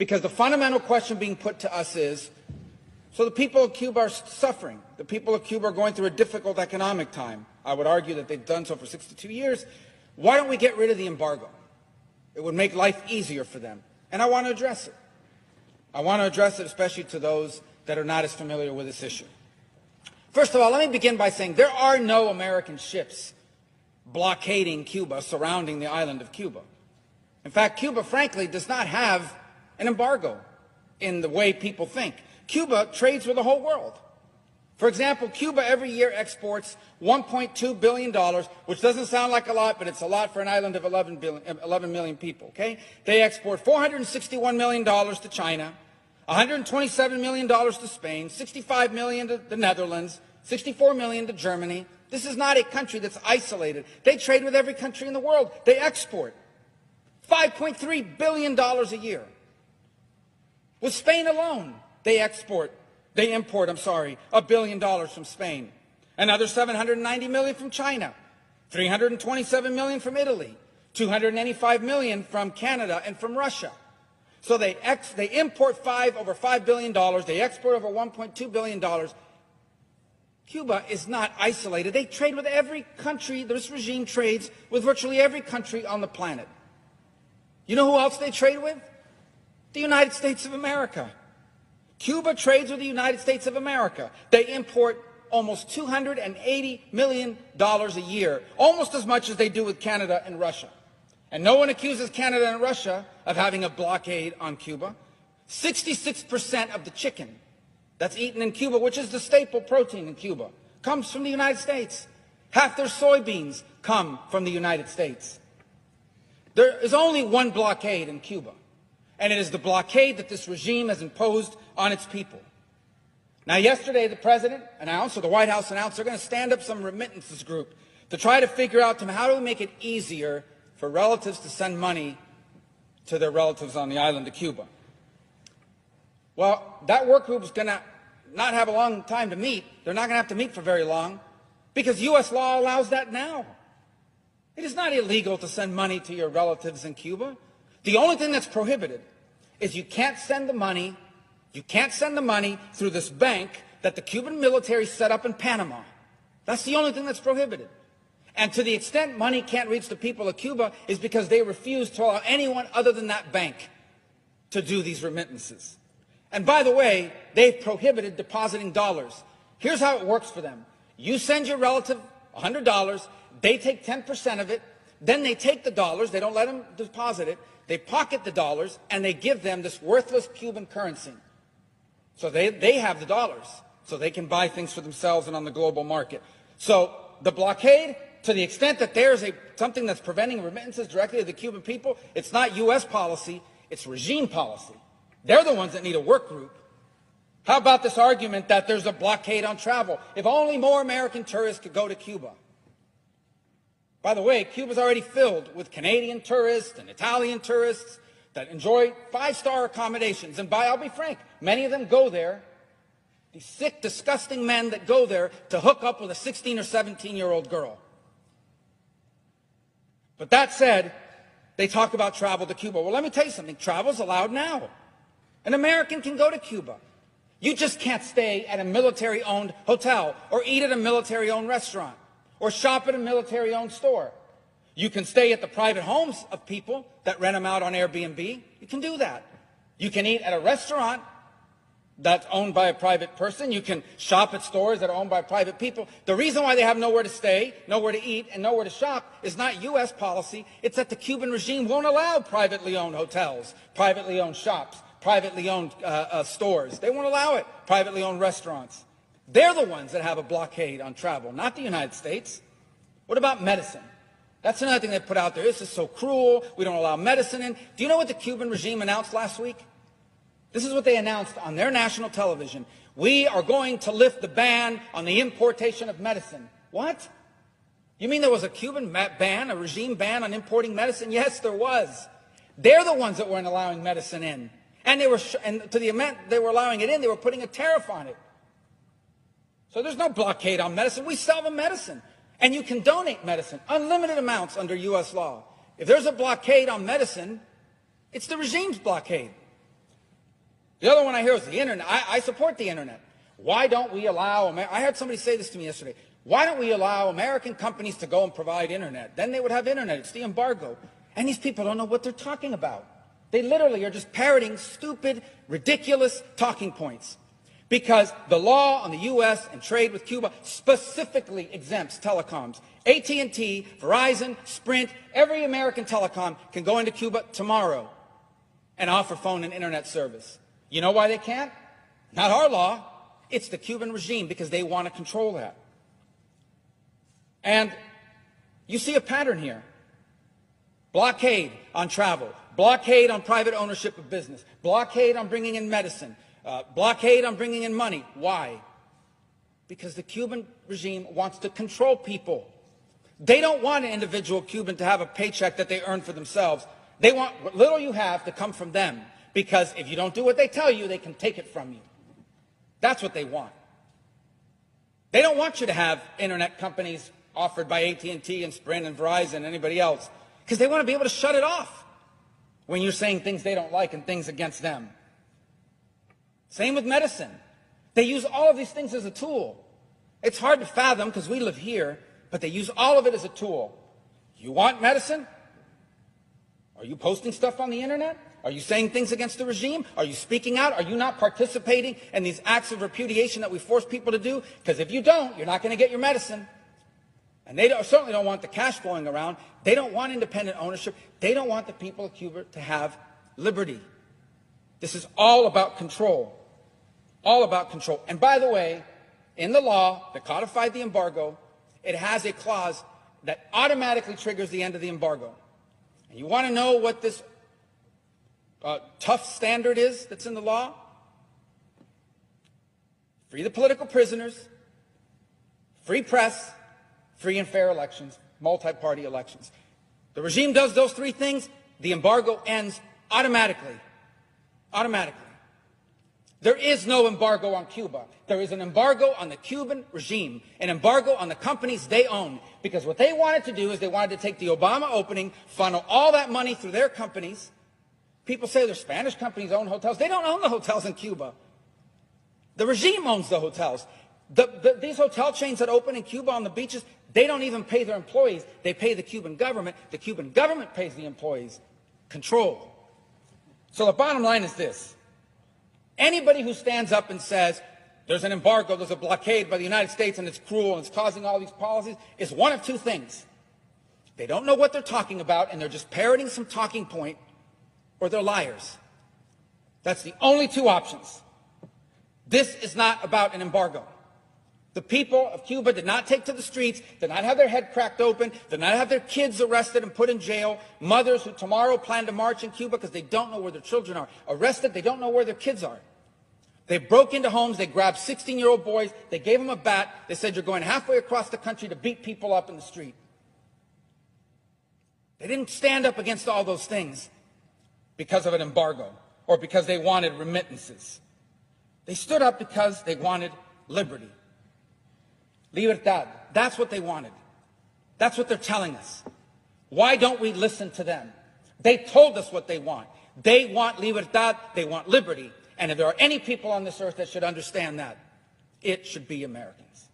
Because the fundamental question being put to us is, so the people of Cuba are suffering. The people of Cuba are going through a difficult economic time. I would argue that they've done so for 62 years. Why don't we get rid of the embargo? It would make life easier for them. And I want to address it. I want to address it especially to those that are not as familiar with this issue. First of all, let me begin by saying there are no American ships blockading Cuba, surrounding the island of Cuba. In fact, Cuba, frankly, does not have an embargo in the way people think. Cuba trades with the whole world. For example, Cuba every year exports $1.2 billion, which doesn't sound like a lot, but it's a lot for an island of 11 million people, okay? They export $461 million to China, $127 million to Spain, $65 million to the Netherlands, $64 million to Germany. This is not a country that's isolated. They trade with every country in the world. They export $5.3 billion a year. With Spain alone, they import, $1 billion from Spain. Another $790 million from China, $327 million from Italy, $285 million from Canada and from Russia. So they import over $5 billion, they export over $1.2 billion. Cuba is not isolated. They trade with every country. This regime trades with virtually every country on the planet. You know who else they trade with? The United States of America. Cuba trades with the United States of America. They import almost $280 million a year, almost as much as they do with Canada and Russia. And no one accuses Canada and Russia of having a blockade on Cuba. 66% of the chicken that's eaten in Cuba, which is the staple protein in Cuba, comes from the United States. Half their soybeans come from the United States. There is only one blockade in Cuba, and it is the blockade that this regime has imposed on its people. Now, yesterday, the President announced, or the White House announced, they're going to stand up some remittances group to try to figure out how do we make it easier for relatives to send money to their relatives on the island of Cuba. Well, that work group is going to not have a long time to meet. They're not going to have to meet for very long because U.S. law allows that now. It is not illegal to send money to your relatives in Cuba. The only thing that's prohibited is you can't send the money through this bank that the Cuban military set up in Panama. That's the only thing that's prohibited. And to the extent money can't reach the people of Cuba is because they refuse to allow anyone other than that bank to do these remittances. And by the way, they've prohibited depositing dollars. Here's how it works for them. You send your relative $100, they take 10% of it, then they take the dollars, they don't let them deposit it, they pocket the dollars, and they give them this worthless Cuban currency. So they have the dollars, so they can buy things for themselves and on the global market. So the blockade, to the extent that there's something that's preventing remittances directly to the Cuban people, it's not U.S. policy, it's regime policy. They're the ones that need a work group. How about this argument that there's a blockade on travel? If only more American tourists could go to Cuba. By the way, Cuba's already filled with Canadian tourists and Italian tourists that enjoy five-star accommodations. And I'll be frank, many of them go there, these sick, disgusting men that go there to hook up with a 16 or 17-year-old girl. But that said, they talk about travel to Cuba. Well, let me tell you something. Travel's allowed now. An American can go to Cuba. You just can't stay at a military-owned hotel or eat at a military-owned restaurant or shop at a military-owned store. You can stay at the private homes of people that rent them out on Airbnb. You can do that. You can eat at a restaurant that's owned by a private person. You can shop at stores that are owned by private people. The reason why they have nowhere to stay, nowhere to eat, and nowhere to shop is not U.S. policy. It's that the Cuban regime won't allow privately owned hotels, privately owned shops, privately owned stores. They won't allow it. Privately owned restaurants. They're the ones that have a blockade on travel, not the United States. What about medicine? That's another thing they put out there. This is so cruel. We don't allow medicine in. Do you know what the Cuban regime announced last week? This is what they announced on their national television. We are going to lift the ban on the importation of medicine. What? You mean there was a Cuban ban, a regime ban on importing medicine? Yes, there was. They're the ones that weren't allowing medicine in. And to the amount they were allowing it in, they were putting a tariff on it. So there's no blockade on medicine. We sell the medicine. And you can donate medicine, unlimited amounts under U.S. law. If there's a blockade on medicine, it's the regime's blockade. The other one I hear is the internet. I support the internet. Why don't we allow, I heard somebody say this to me yesterday, why don't we allow American companies to go and provide internet? Then they would have internet. It's the embargo. And these people don't know what they're talking about. They literally are just parroting stupid, ridiculous talking points. Because the law on the U.S. and trade with Cuba specifically exempts telecoms. AT&T, Verizon, Sprint, every American telecom can go into Cuba tomorrow and offer phone and internet service. You know why they can't? Not our law. It's the Cuban regime, because they want to control that. And you see a pattern here. Blockade on travel, blockade on private ownership of business, blockade on bringing in medicine, blockade on bringing in money. Why? Because the Cuban regime wants to control people. They don't want an individual Cuban to have a paycheck that they earn for themselves. They want what little you have to come from them, because if you don't do what they tell you, they can take it from you. That's what they want. They don't want you to have internet companies offered by AT&T and Sprint and Verizon and anybody else, because they want to be able to shut it off when you're saying things they don't like and things against them. Same with medicine. They use all of these things as a tool. It's hard to fathom because we live here, but they use all of it as a tool. You want medicine? Are you posting stuff on the internet? Are you saying things against the regime? Are you speaking out? Are you not participating in these acts of repudiation that we force people to do? Because if you don't, you're not going to get your medicine. And they certainly don't want the cash flowing around. They don't want independent ownership. They don't want the people of Cuba to have liberty. This is all about control. All about control. And by the way, in the law that codified the embargo, it has a clause that automatically triggers the end of the embargo. And you want to know what this tough standard is that's in the law? Free the political prisoners, free press, free and fair elections, multi-party elections. The regime does those three things, the embargo ends automatically. Automatically. There is no embargo on Cuba. There is an embargo on the Cuban regime, an embargo on the companies they own. Because what they wanted to do is they wanted to take the Obama opening, funnel all that money through their companies. People say their Spanish companies own hotels. They don't own the hotels in Cuba. The regime owns the hotels. These hotel chains that open in Cuba on the beaches, they don't even pay their employees. They pay the Cuban government. The Cuban government pays the employees. Control. So the bottom line is this. Anybody who stands up and says there's an embargo, there's a blockade by the United States and it's cruel and it's causing all these policies is one of two things. They don't know what they're talking about and they're just parroting some talking point, or they're liars. That's the only two options. This is not about an embargo. The people of Cuba did not take to the streets, did not have their head cracked open, did not have their kids arrested and put in jail. Mothers who tomorrow plan to march in Cuba because they don't know where their children are. Arrested, they don't know where their kids are. They broke into homes, they grabbed 16-year-old boys, they gave them a bat, they said you're going halfway across the country to beat people up in the street. They didn't stand up against all those things because of an embargo or because they wanted remittances. They stood up because they wanted liberty. Libertad. That's what they wanted. That's what they're telling us. Why don't we listen to them? They told us what they want. They want libertad. They want liberty. And if there are any people on this earth that should understand that, it should be Americans.